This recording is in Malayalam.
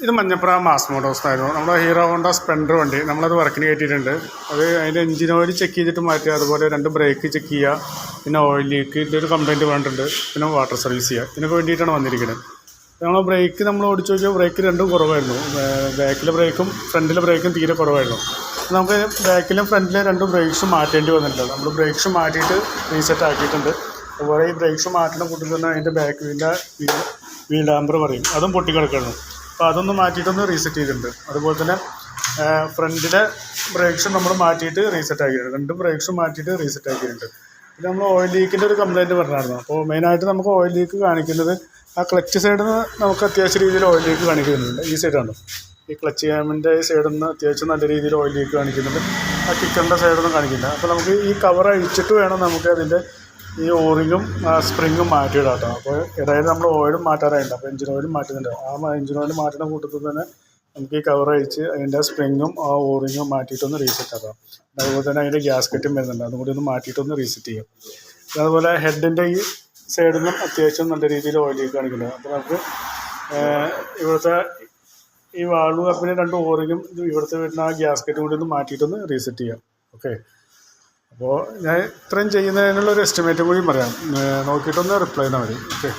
ഇത് മഞ്ഞപ്ര മാസ് മോട്ടോഴ്സ് ആയിരുന്നു. നമ്മുടെ ഹീറോ ഹോണ്ട സ്പ്ലെൻഡർ വണ്ടി നമ്മളത് വർക്കിന് കയറ്റിയിട്ടുണ്ട്. അത് അതിൻ്റെ എഞ്ചിൻ ഓയിൽ ചെക്ക് ചെയ്തിട്ട് മാറ്റുക, അതുപോലെ 2 ബ്രേക്ക് ചെക്ക് ചെയ്യുക, പിന്നെ ഓയിൽ ലീക്കിൻ്റെ ഒരു കംപ്ലയിൻറ്റ് പറഞ്ഞിട്ടുണ്ട്, പിന്നെ വാട്ടർ സർവീസ് ചെയ്യുക. ഇതിനൊക്കെ വേണ്ടിയിട്ടാണ് വന്നിരിക്കുന്നത്. നമ്മൾ ബ്രേക്ക് നമ്മൾ ഓടിച്ചു നോക്കിയാൽ ബ്രേക്ക് രണ്ടും കുറവായിരുന്നു. ബാക്കിലെ ബ്രേക്കും ഫ്രണ്ടിലെ ബ്രേക്കും തീരെ കുറവായിരുന്നു. നമുക്ക് ബാക്കിലും ഫ്രണ്ടിലെ 2 ബ്രേക്സും മാറ്റേണ്ടി വന്നിട്ടുണ്ട്. നമ്മൾ ബ്രേക്സ് മാറ്റിയിട്ട് റീസെറ്റ് ആക്കിയിട്ടുണ്ട്. അതുപോലെ ഈ ബ്രേക്സ് മാറ്റുന്ന കൂട്ടത്തിൽ തന്നെ അതിൻ്റെ ബാക്ക് വീൽ ഡാമ്പർ പറയും, അതും പൊട്ടിക്കിടക്കണം. അപ്പോൾ അതൊന്ന് മാറ്റിയിട്ടൊന്ന് റീസെറ്റ് ചെയ്തിട്ടുണ്ട്. അതുപോലെ തന്നെ ഫ്രണ്ടിലെ ബ്രേക്സും നമ്മൾ മാറ്റിയിട്ട് റീസെറ്റ് ആക്കിയിട്ടുണ്ട്. 2 ബ്രേക്സും മാറ്റിയിട്ട് റീസെറ്റ് ആക്കിയിട്ടുണ്ട്. പിന്നെ നമ്മൾ ഓയിൽ ലീക്കിൻ്റെ ഒരു കംപ്ലയിൻറ്റ് പറഞ്ഞായിരുന്നു. അപ്പോൾ മെയിനായിട്ട് നമുക്ക് ഓയിൽ ലീക്ക് കാണിക്കുന്നത് ആ ക്ലച്ച് സൈഡിൽ നിന്ന് നമുക്ക് അത്യാവശ്യ രീതിയിൽ ഓയിൽ ലീക്ക് കാണിക്കുന്നുണ്ട്. ഈ സൈഡാണ്, ഈ ക്ലച്ച് ക്യാമിൻ്റെ സൈഡിൽ നിന്ന് അത്യാവശ്യം നല്ല രീതിയിൽ ഓയിൽ ലീക്ക് കാണിക്കുന്നുണ്ട്. ആ കിക്കറിൻ്റെ സൈഡൊന്നും കാണിക്കില്ല. അപ്പോൾ നമുക്ക് ഈ കവർ അഴിച്ചിട്ട് വേണം നമുക്ക് അതിൻ്റെ ഈ ഓറിങ്ങും സ്പ്രിങ്ങും മാറ്റിയിടാം കേട്ടോ. അപ്പോൾ ഇടയിൽ നമ്മൾ ഓയിലും മാറ്റാറായിട്ടുണ്ട്. അപ്പോൾ എഞ്ചിൻ ഓയിലും മാറ്റുന്നുണ്ട്. ആ എഞ്ചിൻ ഓയിൽ മാറ്റുന്ന കൂട്ടത്തിൽ തന്നെ നമുക്ക് ഈ കവർ അഴിച്ച് അതിൻ്റെ സ്പ്രിങ്ങും ആ ഓറിങ്ങും മാറ്റിയിട്ടൊന്ന് റീസെറ്റ് ആക്കാം. അതുപോലെ തന്നെ അതിൻ്റെ ഗ്യാസ്കറ്റും വരുന്നുണ്ട്, അതും കൂടി ഒന്ന് മാറ്റിയിട്ടൊന്ന് റീസെറ്റ് ചെയ്യും. അതുപോലെ ഹെഡിൻ്റെ ഈ സൈഡിൽ നിന്നും അത്യാവശ്യം നല്ല രീതിയിൽ ഓയിൽ ലീക്ക് കാണിക്കുന്നുണ്ട്. അപ്പോൾ നമുക്ക് ഇവിടുത്തെ ഈ വാൾവ് കപ്പിന് 2 ഓറിങ്ങും ഇവിടുത്തെ വരുന്ന ആ ഗ്യാസ്കറ്റും കൂടി ഒന്ന് മാറ്റിയിട്ടൊന്ന് റീസെറ്റ് ചെയ്യാം. ഓക്കെ, അപ്പോൾ ഞാൻ ഇത്രയും ചെയ്യുന്നതിനുള്ള ഒരു എസ്റ്റിമേറ്റും കൂടി പറയാം. നോക്കിയിട്ടൊന്ന് റിപ്ലൈ ചെയ്താൽ മതി. ഓക്കെ.